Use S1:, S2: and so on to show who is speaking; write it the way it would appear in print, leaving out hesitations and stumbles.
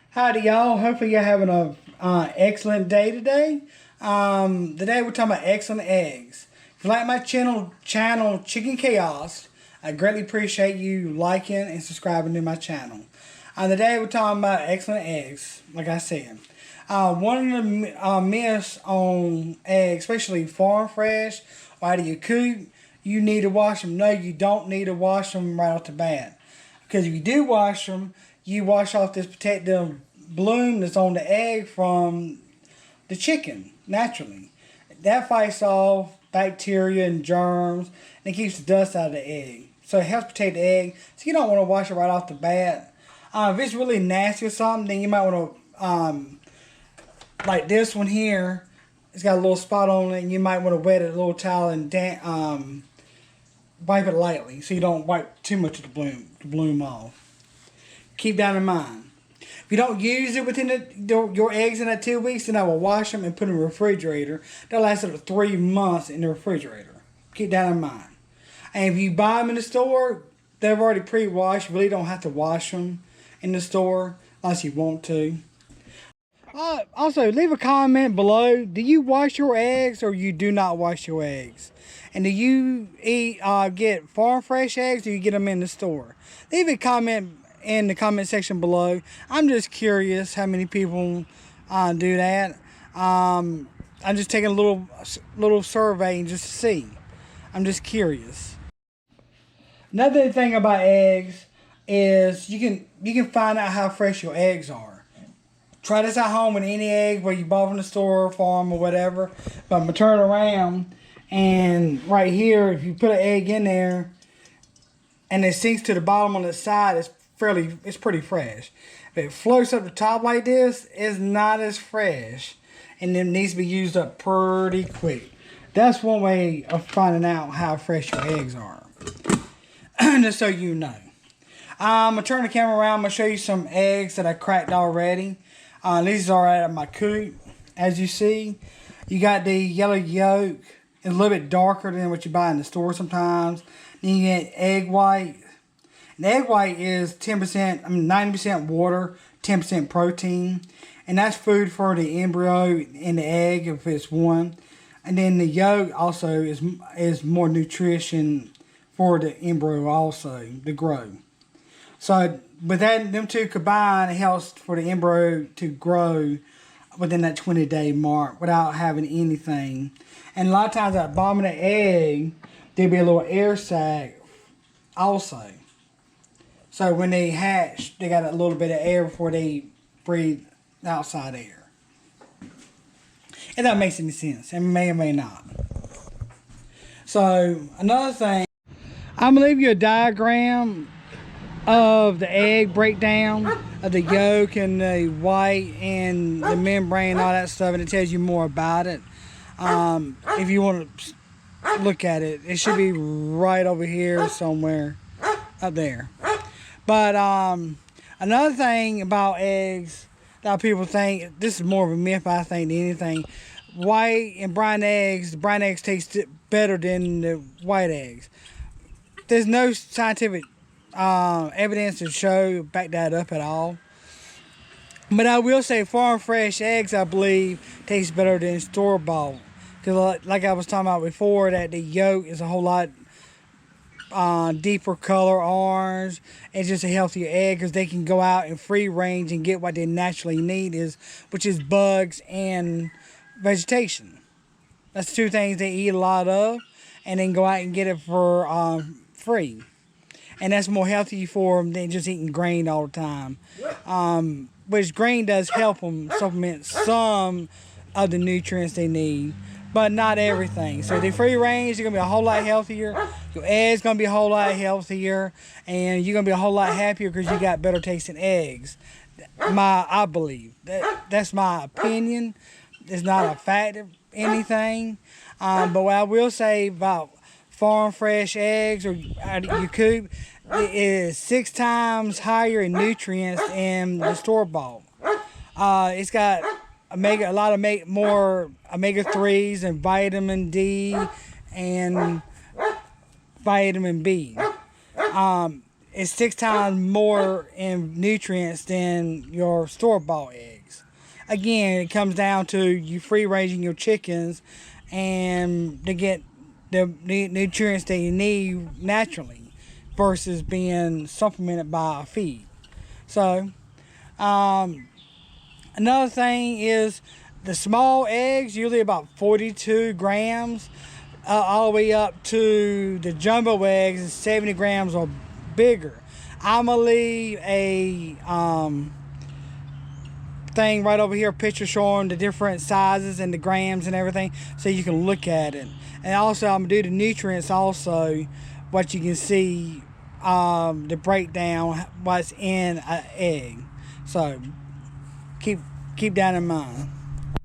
S1: Howdy y'all, hopefully you're having a excellent day today. Today we're talking about excellent eggs. If you like my channel Chicken Chaos, I greatly appreciate you liking and subscribing to my channel. Today we're talking about excellent eggs, like I said. One of the myths on eggs, especially farm fresh or out of your coop, you need to wash them. No, you don't need to wash them right off the bat. Because if you do wash them, you wash off this protective bloom that's on the egg from the chicken, naturally. That fights off bacteria and germs, and it keeps the dust out of the egg. So it helps protect the egg, so you don't want to wash it right off the bat. If it's really nasty or something, then you might want to, like this one here, it's got a little spot on it, and you might want to wet it with a little towel and wipe it lightly, so you don't wipe too much of the bloom off. Keep that in mind. If you don't use it within your eggs in that 2 weeks, then I will wash them and put them in the refrigerator. They'll last up to 3 months in the refrigerator. Keep that in mind. And if you buy them in the store, they're already pre-washed. You really don't have to wash them in the store unless you want to. Also, leave a comment below. Do you wash your eggs or you do not wash your eggs? And do you get farm fresh eggs or do you get them in the store? Leave a comment in the comment section below. I'm just curious how many people do that. I'm just taking a little survey just to see. I'm just curious. Another thing about eggs is you can find out how fresh your eggs are. Try this at home with any egg where you bought from the store, farm, or whatever. But I'm gonna turn it around, and right here, if you put an egg in there, and it sinks to the bottom on the side, it's pretty fresh. If it floats up the top like this, it's not as fresh, and it needs to be used up pretty quick. That's one way of finding out how fresh your eggs are. Just so you know. I'm gonna turn the camera around. I'm gonna show you some eggs that I cracked already. These are out of my coop. As you see, you got the yellow yolk. It's a little bit darker than what you buy in the store sometimes. Then you get egg white. And egg white is 90% water, 10% protein. And that's food for the embryo and the egg if it's one. And then the yolk also is more nutrition for the embryo also to grow. So with them two combined, it helps for the embryo to grow within that 20-day mark without having anything. And a lot of times at the bottom of the egg, there'll be a little air sac also. So when they hatch, they got a little bit of air before they breathe outside air. If that makes any sense, it may or may not. So another thing, I'm gonna leave you a diagram of the egg breakdown of the yolk and the white and the membrane and all that stuff, and it tells you more about it. If you want to look at it, it should be right over here somewhere up there. But another thing about eggs that people think, this is more of a myth I think than anything, white and brown eggs, the brown eggs taste better than the white eggs. There's no scientific evidence to back that up at all. But I will say farm fresh eggs, I believe, taste better than store-bought. Because like I was talking about before, that the yolk is a whole lot deeper color, orange. It's just a healthier egg because they can go out in free range and get what they naturally need, which is bugs and vegetation. That's two things they eat a lot of, and then go out and get it for free. And that's more healthy for them than just eating grain all the time. Which grain does help them supplement some of the nutrients they need, but not everything. So the free range, you're going to be a whole lot healthier. Your eggs going to be a whole lot healthier. And you're going to be a whole lot happier because you got better tasting eggs. I believe. That's my opinion. It's not a fact of anything. But what I will say about farm fresh eggs or out of your coop, it is 6 times higher in nutrients than the store-bought. It's got a lot of more omega-3s and vitamin D and vitamin B. It's 6 times more in nutrients than your store-bought eggs. Again, it comes down to you free-ranging your chickens and to get the nutrients that you need naturally versus being supplemented by a feed. So, another thing is the small eggs, usually about 42 grams, all the way up to the jumbo eggs, 70 grams or bigger. I'm going to leave a thing right over here, a picture showing the different sizes and the grams and everything, so you can look at it. And also, I'm going to do the nutrients also, what you can see, the breakdown, what's in an egg. So, keep that in mind.